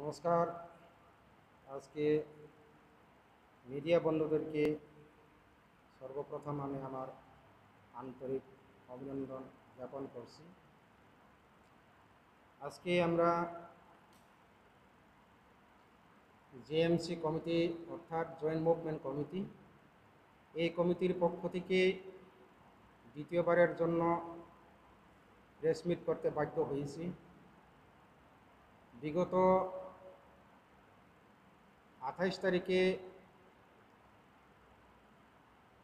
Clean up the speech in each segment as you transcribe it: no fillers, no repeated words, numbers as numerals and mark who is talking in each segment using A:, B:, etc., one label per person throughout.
A: নমস্কার। আজকে মিডিয়া বন্ধুদেরকে সর্বপ্রথম আমি আমার আন্তরিক অভিনন্দন জ্ঞাপন করছি। আজকে আমরা জেএমসি কমিটি অর্থাৎ জয়েন্ট মুভমেন্ট কমিটি, এই কমিটির পক্ষ থেকে দ্বিতীয়বারের জন্য প্রেস মিট করতে বাধ্য হয়েছি। বিগত 28 তারিখে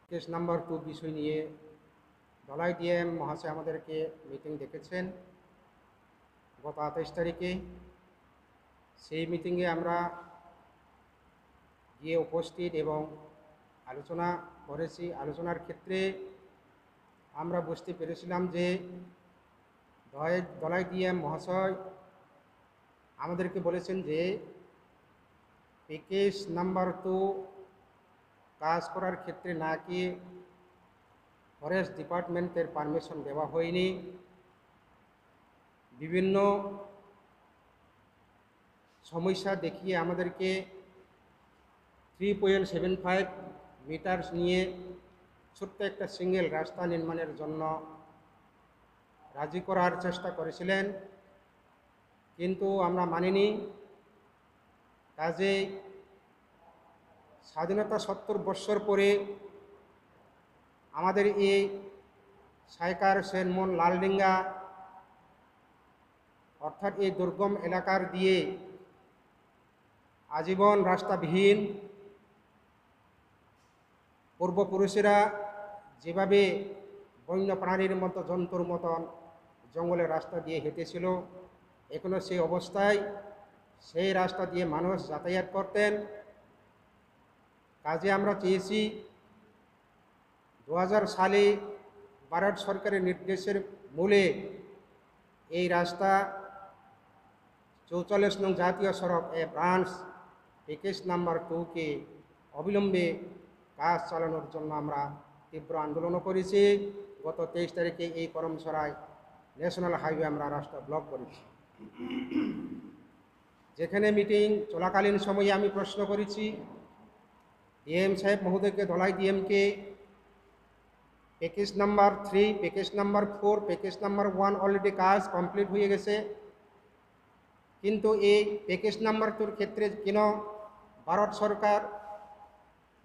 A: কেস নাম্বার 2 বিষয় নিয়ে ধলাই ডিএম মহাশয় আমাদেরকে মিটিং ডেকেছেন গত 28 তারিখে। সেই মিটিংয়ে আমরা গিয়ে উপস্থিত এবং আলোচনা করেছি। আলোচনার ক্ষেত্রে আমরা বুঝতে পেরেছিলাম যে ধলাই ডিএম মহাশয় আমাদেরকে বলেছেন যে প্যাকেজ নাম্বার 2 কাজ করার ক্ষেত্রে নাকি ফরেস্ট ডিপার্টমেন্টের পারমিশন দেওয়া হয়নি। বিভিন্ন সমস্যা দেখিয়ে আমাদেরকে 3.75 মিটার নিয়ে ছোট্ট একটা সিঙ্গেল রাস্তা নির্মাণের জন্য রাজি করার চেষ্টা করেছিলেন, কিন্তু আমরা মানিনি। কাজে স্বাধীনতা 70 বৎসর পরে আমাদের এই সাইকার সেনমন লালডিঙ্গা অর্থাৎ এই দুর্গম এলাকার দিয়ে আজীবন রাস্তাবিহীন, পূর্বপুরুষেরা যেভাবে বন্য প্রাণীর মতো জন্তুর মতন জঙ্গলের রাস্তা দিয়ে হেঁটেছিল, এখনও সেই অবস্থায় সেই রাস্তা দিয়ে মানুষ যাতায়াত করতেন। কাজে আমরা চেয়েছি 2000 সালে ভারত সরকারের নির্দেশের মূলে এই রাস্তা 44 নং জাতীয় সড়ক ব্রাঞ্চ প্যাকেজ নাম্বার 2কে অবিলম্বে কাজ চালানোর জন্য আমরা তীব্র আন্দোলনও করেছি। গত 23 তারিখে এই করমসরাই ন্যাশনাল হাইওয়ে আমরা রাস্তা ব্লক করেছি। যেখানে মিটিং চলাকালীন সময়ে আমি প্রশ্ন করেছি ডিএম সাহেব মহোদয়কে, ধলাই ডিএমকে, package number 3, package number 4, package number 1 already কাজ কমপ্লিট হয়ে গেছে, কিন্তু এই প্যাকেজ নাম্বার 2 ক্ষেত্রে কেন ভারত সরকার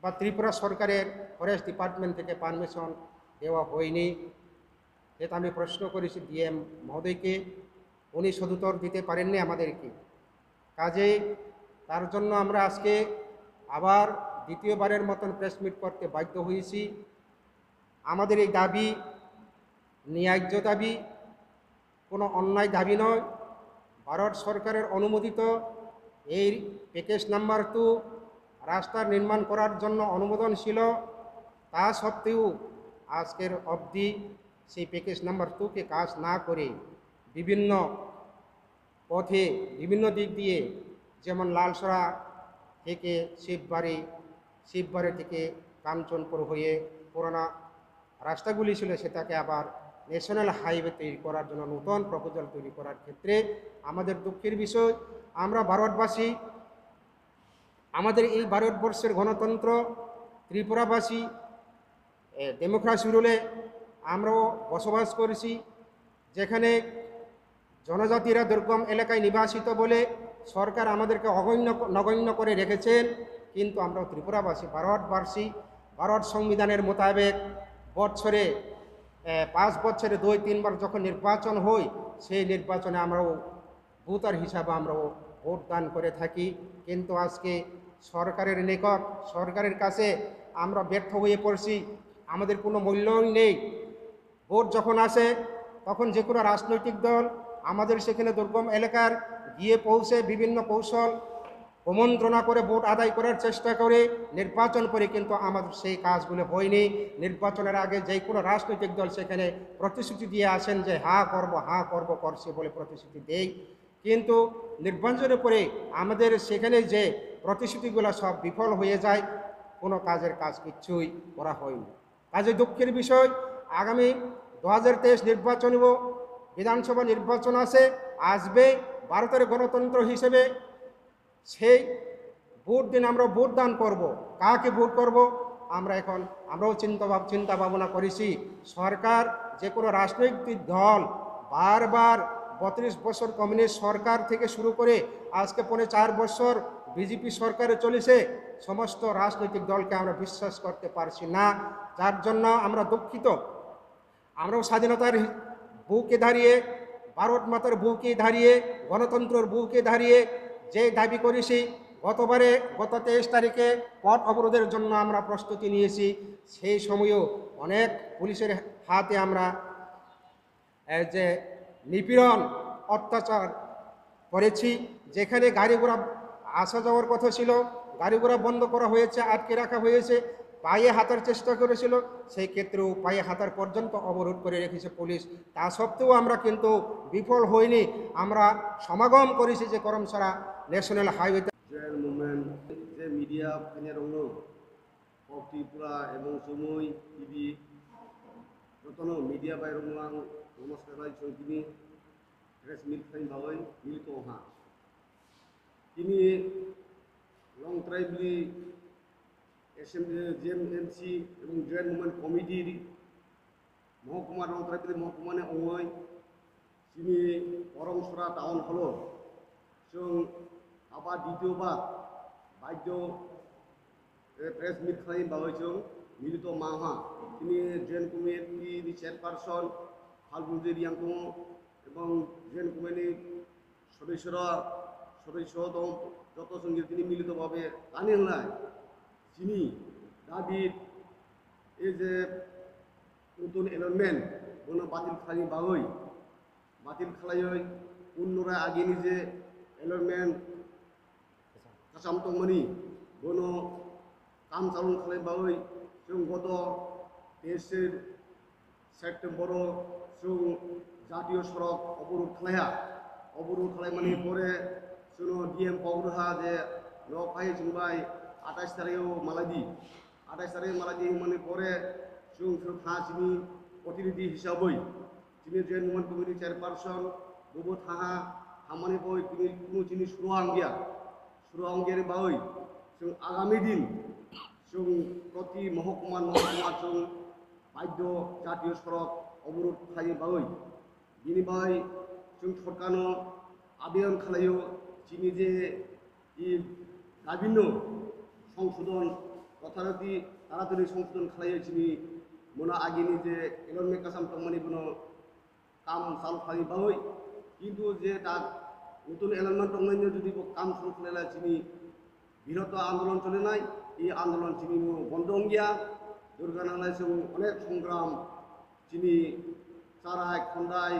A: বা ত্রিপুরা সরকারের ফরেস্ট ডিপার্টমেন্ট থেকে পারমিশন দেওয়া হয়নি? এটা আমি প্রশ্ন করেছি ডিএম মহোদয়কে, উনি সদুত্তর দিতে পারেননি আমাদেরকে। কাজে তার জন্য আমরা আজকে আবার দ্বিতীয়বারের মতন প্রেস মিট করতে বাধ্য হয়েছি। আমাদের এই দাবি ন্যায্য দাবি, কোনো অন্যায় দাবি নয়। ভারত সরকারের অনুমোদিত এই প্যাকেজ নাম্বার 2 রাস্তা নির্মাণ করার জন্য অনুমোদন ছিল, তা সত্ত্বেও আজকের অবধি সেই প্যাকেজ নাম্বার 2কে কাজ না করে বিভিন্ন পথে বিভিন্ন দিক দিয়ে, যেমন লালসরা থেকে শিববাড়ি থেকে কাঞ্চনপুর হয়ে পুরোনো রাস্তাগুলি ছিল সেটাকে আবার ন্যাশনাল হাইওয়ে তৈরি করার জন্য নতুন প্রপোজাল তৈরি করার ক্ষেত্রে আমাদের দুঃখের বিষয়, আমরা ভারতবাসী, আমাদের এই ভারতবর্ষের গণতন্ত্র, ত্রিপুরাবাসী ডেমোক্রেসি রুলে আমরাও বসবাস করেছি, যেখানে জনজাতিরা দুর্গম এলাকায় নিবাসিত বলে সরকার আমাদেরকে নগণ্য করে রেখেছেন। কিন্তু আমরা ত্রিপুরাবাসী, ভারতবাসী, ভারত সংবিধানের মোতাবেক বছরে 5 বছরে 2-3 বার যখন নির্বাচন হয়, সেই নির্বাচনে আমরাও ভোটার হিসাবে আমরাও ভোট দান করে থাকি। কিন্তু আজকে সরকারের নিকট, সরকারের কাছে আমরা ব্যর্থ হয়ে পড়ছি, আমাদের কোনো মূল্যই নেই। ভোট যখন আসে তখন যে কোনো রাজনৈতিক দল আমাদের সেখানে দুর্গম এলাকার গিয়ে পৌঁছে বিভিন্ন কৌশল কুমন্ত্রণা করে ভোট আদায় করার চেষ্টা করে নির্বাচন করে, কিন্তু আমাদের সেই কাজগুলো হয়নি। নির্বাচনের আগে যে কোনো রাজনৈতিক দল সেখানে প্রতিশ্রুতি দিয়ে আসেন যে হা করব করছে বলে প্রতিশ্রুতি দেয়, কিন্তু নির্বাচনের পরে আমাদের সেখানে যে প্রতিশ্রুতিগুলো সব বিফল হয়ে যায়, কোনো কাজ কিচ্ছুই করা হয়নি। কাজে দুঃখের বিষয়, আগামী 2023 নির্বাচনেও বিধানসভা নির্বাচন আসবে। ভারতের গণতন্ত্র হিসেবে সেই ভোট দিন আমরা ভোট দান করব। কাকে ভোট করব আমরাও চিন্তা ভাবনা করেছি। সরকার যে কোনো রাজনৈতিক দল বারবার 32 বছর কমিউনিস্ট সরকার থেকে শুরু করে আজকে 4 বছর বিজেপি সরকারে চলেছে, সমস্ত রাজনৈতিক দলকে আমরা বিশ্বাস করতে পারছি না, যার জন্য আমরা দুঃখিত। আমরাও স্বাধীনতার বুকে দাঁড়িয়ে, ভারত মাতার বুকে দাঁড়িয়ে, গণতন্ত্রের বুকে দাঁড়িয়ে যে দাবি করেছি, গত 23 তারিখে পথ অবরোধের জন্য আমরা প্রস্তুতি নিয়েছি। সেই সময়েও অনেক পুলিশের হাতে আমরা যে নিপীড়ন অত্যাচার করেছি, যেখানে গাড়ি ঘোড়া আসা যাওয়ার কথা ছিল, গাড়ি ঘোড়া বন্ধ করা হয়েছে, আটকে রাখা হয়েছে, পায়ে হাতার চেষ্টা করেছিল, সেই ক্ষেত্রেও পায়ে হাতার পর্যন্ত অবরোধ করে রেখেছে পুলিশ। তা সত্ত্বেও আমরা কিন্তু বিফল হইনি, আমরা সমাগম করেছি যে করমসারা ন্যাশনাল হাইওয়েতে।
B: মুভমেন্ট যে মিডিয়া রঙ ত্রিপুরা এবং সময় টিভি যতন মিডিয়া বাই রঙ নমস্কার তিনি প্রেস মিট ভাবে মিলিত হা তিনি লং ট্রাইবলি জিএমএমসি এবং জয়েন্ট মুভমেন্ট কমিটির মহকুমা লং ট্রাইবলি মহকুমানে অङै তিনি করমসরা টাউন হল जों आबाद द्वितीयबा बाध्य प्रेस मिट खालामबाय जों मिलित माहा তিনি জয়েন্ট কমিটিनि চেয়ারপারসন ফাল্গুনজি রিয়াং दङ এবং জয়েন্ট কমিটিनि সদস্য दं যত সঙ্গে তিনি মিলিতভাবে কানে হলায় যিনি দাবির এই যে নতুন এলাইনমেন্ট কোনো বাতিল খালাই অন্যরা আগেনি যে এলাইনমেন্ট কাসাम दंमोन बोनो काम चालू खालामबाय जों गत 23 सेप्टेम्बर जों जातीय सड़क अवरोध खालामनायनि परे जों डीएम पावग्राहा जे न'खाय जोंबाय 28 तारिखआव मालायदि 28 तारिख मालायदि माने परे जों थासिनि प्रतिनिधि हिसाबै दिनै जयेन्ट मुभमेन्ट कमिटि चेयारपारसन बबो थामानि बय दिनै कुनु जिनिस सुरुआंगेर बावै जों आगामी दिन जों प्रति महकुमा जों बाध्य जातीय सड़क अवरोध खालामबाय बिनि बाय जों सरकारनो आवेदन खालायो जिनि जे दाबिनो संशोधन यथारथि ताड़ाताड़ी संशोधन खालायो जिनि मोना आगेनि जे एलाइनमेन्ट कासाम दंमोन बोनो काम चालू खालामबाय किन्तु जे दा नतुन एलाइनमेन्ट दंनायनि जुदि काम शुरू खालामला जिनि बिरत आंदोलन चलेनाय এই आंदोलन जिनि बंद गैया दुर्गानालाय जों अनेक संग्राम जिनि चाराय खन्दाय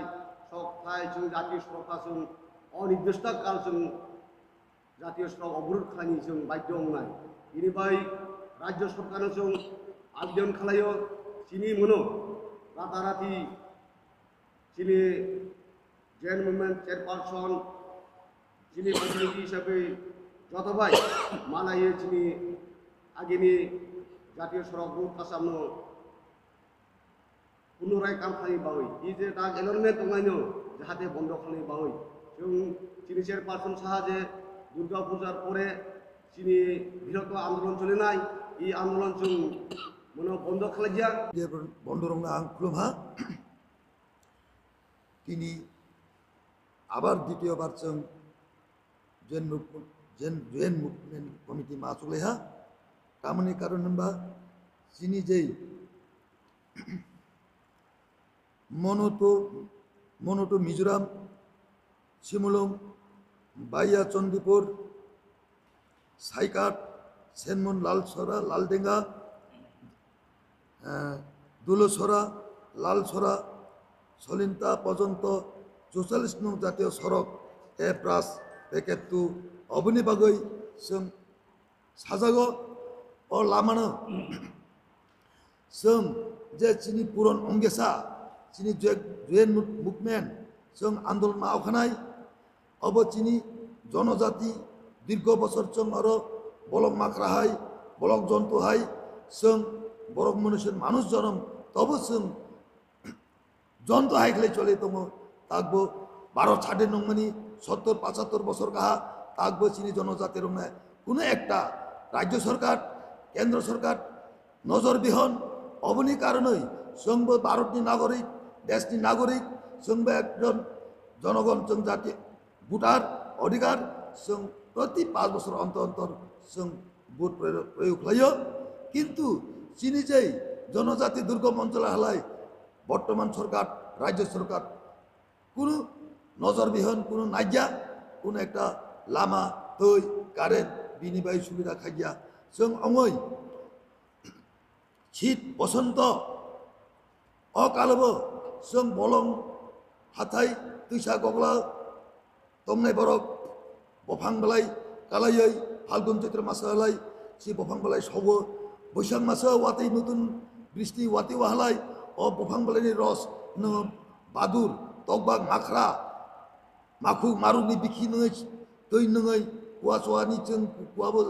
B: सकथाय जों जातीय सड़का जों अनिर्दिष्ट काल जों जातीय सड़क अवरोध खालामनि जों बाध्य होनाय बेनिफ्राय राज्य सरकारनो जों आवेदन खालायो जिनि मोनो राताराति जिनि जयेन्ट मुभमेन्ट चेयारपारसन जिनि प्रतिनिधि हिसाबै जतबाय मालायो जिनि आगेनि जातीय सड़क रुट कासामनो पुनराय काम खालामबाय इ जे दा एलाइनमेन्ट दंनायनो जाहाथे बन्द खालामबाय जों जिनि चेयारपारसन साहा जे दुर्गा पूजार परे जिनि बिरत आंदोलन चलेनाय इ आंदोलन जों मोनो बन्द खालामदिया
C: बन्द रंना आं खुलुमहा তিনি আবার দ্বিতীয়বার जों जयेन्ट मुभमेन्ट कमिटि मासुलेहा कामनि कारण होनबा जिनि जे मनोतो मिजोराम शिमलुं बाइया चंदीपुर साइकाट सेनमुन लालसरा लालडेंगा दुलसरा लालसरा सलिंता पर्यंत 44 नं जातीय सड़क ए ब्रास पेकेट टू अबनि बागै जों साजागो अ लामानो जों जे जिनि पुरन अंगेसा जिनि जयेन्ट मुभमेन्ट जों आंदोलन मावखानाय अब जिनि जनजाति दीर्घ बছর जों आरो बलक माख्राहाय बलक जन्तुहाय जों बरक मनुष्य मानुष जन्म तब जों जन्त हाइखले चले दङ ताकबो भारत सादे नंमनि 70-75 बছর गाहा থাকবো চিনি জনজাতির উন্নয়ন কোনো একটা রাজ্য সরকার কেন্দ্র সরকার নজরবিহীন অবনী কারণেই সঙ্গ ভারতনি নাগরিক দেশনি নাগরিক সঙ্গে একজন জনগণ জাতি ভোটার অধিকার সং প্রতি 5 বছর অন্তর অন্তর সং ভোট প্রয়োগ হইও কিন্তু চিনি যেই জনজাতি দুর্গম অঞ্চল হালায় বর্তমান সরকার রাজ্য সরকার কোনো নজরবিহীন কোনো নাইজা কোনো একটা লামা তৈ কারেন্ট বিনিময় সুবিধা খাইয়া जों অঙৈ শীত বসন্ত অকালবো जों বলং হাথাই তুইসা গগলা তমনাই বরক বফাং বেলাই কালাইयै ফাল্গুন চৈত্র মাসে হালাই সে বফাং বেলাই সব বৈশাখ মাসে ওয়াতেই নতুন বৃষ্টি ওয়াতে ওয়াহালাই ও বফাং বেলাইনি রস বাদুর তকবাগ মাখরা মাখু মারুনি বিখি নङै তৈ নङै কুয়া চুয়াनि जों कुवाबो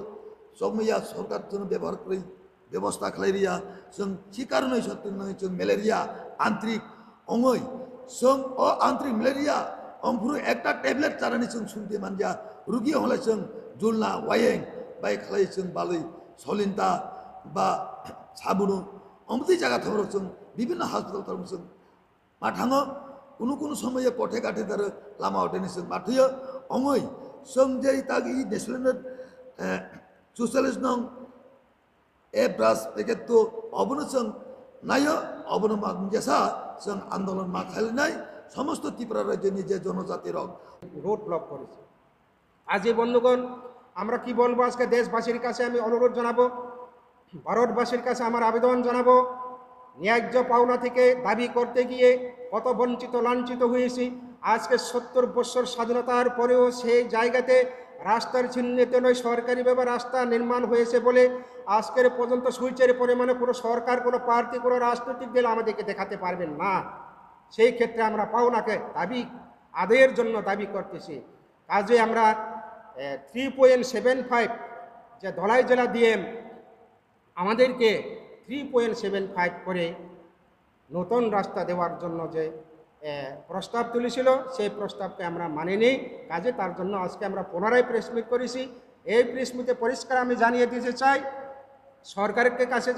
C: जगमैया सरकार जों व्यवहार कर व्यवस्था खालायरिया जों थि कारणे सत्य नङै जों मेलेरिया आंतरिक अङै जों अ आंतरिक मेलेरिया अंफुरु एकटा टेबलेट जानानै जों सुनते मानजा रुगि हले जों जुलना वायें बाय खालाय जों बालै सलिन्ता बा साबुनु अमति जागा थरो जों विभिन्न हस्पिटाल थरो जों माथाङो कुनु समय कठे काठे दर लामा हटेनि जों माथयो अङै जों जे तागि नेशनल socialist nong ब्रास पेकेट तो अबनो जों नायो अबनो मागजा जों आंदोलन मा खालायनाय समस्त त्रिपुरा राज्यनि जे जनजाति रग
A: রোড ব্লক করেছে। আজ এই বন্ধুগণ আমরা কি বলবো আজকে দেশবাসীর কাছে আমি অনুরোধ জানাবো, ভারতবাসীর কাছে আমার আবেদন জানাবো, ন্যায্য পাওনা থেকে দাবি করতে গিয়ে কত বঞ্চিত লাঞ্ছিত হয়েছি। আজকে 70 বছর স্বাধীনতার পরেও সেই জায়গাতে রাস্তার চিহ্নিত নয় সরকারিভাবে রাস্তা নির্মাণ হয়েছে বলে আজকের পর্যন্ত সুইচের পরিমাণে কোনো সরকার কোনো পার্টি কোনো রাজনৈতিক দল আমাদেরকে দেখাতে পারবেন না। সেই ক্ষেত্রে আমরা পাওনাকে দাবি আদায়ের জন্য দাবি করতেছি। কাজে আমরা 3.75 যে ধলাই জেলা ডিএম আমাদেরকে 3.75 করে নতুন রাস্তা দেওয়ার জন্য যে প্রস্তাব তুলেছিল সেই প্রস্তাবকে আমরা মানিনি। কাজে তার জন্য আজকে আমরা পুনরায় প্রেস মিট করেছি। এই প্রেস মিটে পরিষ্কার আমি জানিয়ে দিতে চাই, সরকারের কাছে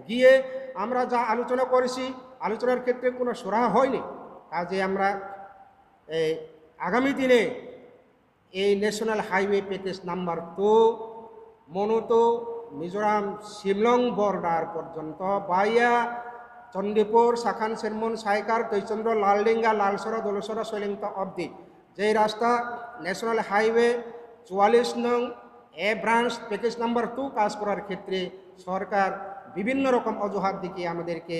A: গিয়ে আমরা যা আলোচনা করেছি আলোচনার ক্ষেত্রে কোনো সুরাহা হয়নি। কাজে আমরা আগামী দিনে এই ন্যাশনাল হাইওয়ে প্যাকেজ নাম্বার 2 মনোতো মিজোরাম শিমলং বর্ডার পর্যন্ত বাইয়া চণ্ডীপুর শাখান সেরমন সাইকার তৈচন্দ্র লালডিঙ্গা লালসরা দোলসরা সৈলিংতা অবধি যে রাস্তা ন্যাশনাল হাইওয়ে 44 নং ব্রাঞ্চ প্যাকেজ নাম্বার 2 কাজ করার ক্ষেত্রে সরকার বিভিন্ন রকম অজুহাত দেখিয়ে আমাদেরকে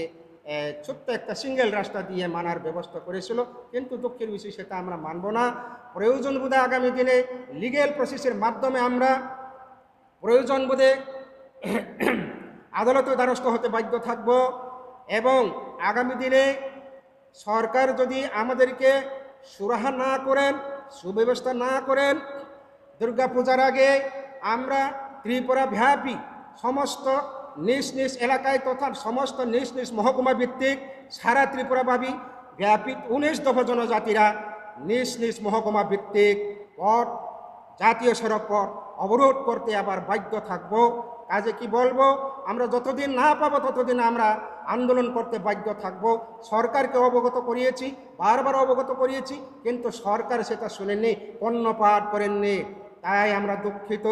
A: ছোট্ট একটা সিঙ্গেল রাস্তা দিয়ে মানার ব্যবস্থা করেছিল, কিন্তু দুঃখের বিষয় সেটা আমরা মানব না। প্রয়োজন বোধে আগামী দিনে লিগ্যাল প্রসেসের মাধ্যমে আমরা প্রয়োজন বোধে আদালতের দ্বারস্থ হতে বাধ্য থাকব এবং আগামী দিনে সরকার যদি আমাদেরকে সুরাহা না করেন সুব্যবস্থা না করেন দুর্গাপূজার আগে আমরা ত্রিপুরা ব্যাপী সমস্ত নিজ নিজ এলাকায় তথা সমস্ত নিজ নিজ মহকুমা ভিত্তিক সারা ত্রিপুরাব্যাপী ব্যাপী 19 দফা জনজাতিরা নিজ নিজ মহকুমা ভিত্তিক পথ জাতীয় সড়ক পথ অবরোধ করতে আবার বাধ্য থাকব। কাজে কি বলবো, আমরা যতদিন না পাবো ততদিন আমরা আন্দোলন করতে বাধ্য থাকব। সরকারকে অবগত করিয়েছি, বারবার অবগত করিয়েছি, কিন্তু সরকার সেটা শুনেননি, কর্ণপাত করেননি। তাই আমরা দুঃখিত।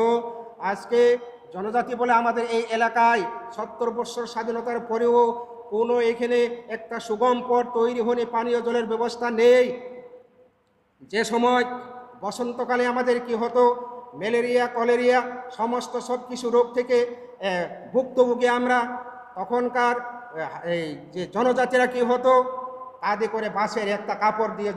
A: আজকে জনজাতি বলে আমাদের এই এলাকায় 70 বছর স্বাধীনতার পরেও কোনো এখানে একটা সুগম পথ তৈরি হয়নি, পানীয় জলের ব্যবস্থা নেই। যে সময় বসন্তকালে আমাদের কি হতো, ম্যালেরিয়া কলেরিয়া সমস্ত সব কিছু রোগ থেকে ভুক্তভোগী আমরা। তখনকার এই যে জনজাতিরা কি হতো, কাঁধে করে বাঁশের একটা কাপড় দিয়ে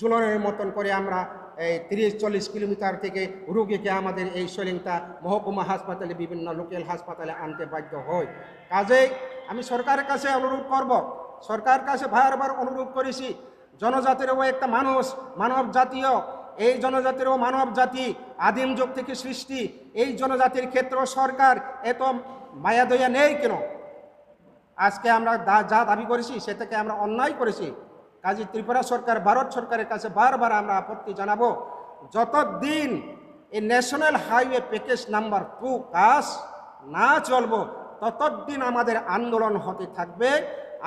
A: ঝুলানোর মতন করে আমরা এই 30-40 কিলোমিটার থেকে রোগীকে আমাদের এই সলিংটা মহকুমা হাসপাতালে বিভিন্ন লোকাল হাসপাতালে আনতে বাধ্য হয়। কাজেই আমি সরকারের কাছে অনুরোধ করব, সরকারের কাছে বারবার অনুরোধ করেছি, জনজাতিরও একটা মানুষ, মানব জাতীয়, এই জনজাতিরও মানব জাতি আদিম যুগ থেকে সৃষ্টি। এই জনজাতির ক্ষেত্রেও সরকার এত মায়াদয়া নেই কেন? আজকে আমরা যা দাবি করেছি সেটাকে আমরা অন্যায় করেছি। কাজে ত্রিপুরা সরকার ভারত সরকারের কাছে বারবার আমরা আপত্তি জানাবো যতদিন এই ন্যাশনাল হাইওয়ে প্যাকেজ নাম্বার 2 কাজ না চলব ততদিন আমাদের আন্দোলন হতে থাকবে,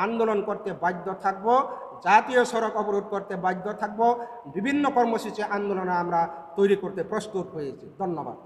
A: আন্দোলন করতে বাধ্য থাকব, জাতীয় সড়ক অবরোধ করতে বাধ্য থাকব, বিভিন্ন কর্মসূচি আন্দোলনে আমরা তৈরি করতে প্রস্তুত হয়েছি। ধন্যবাদ।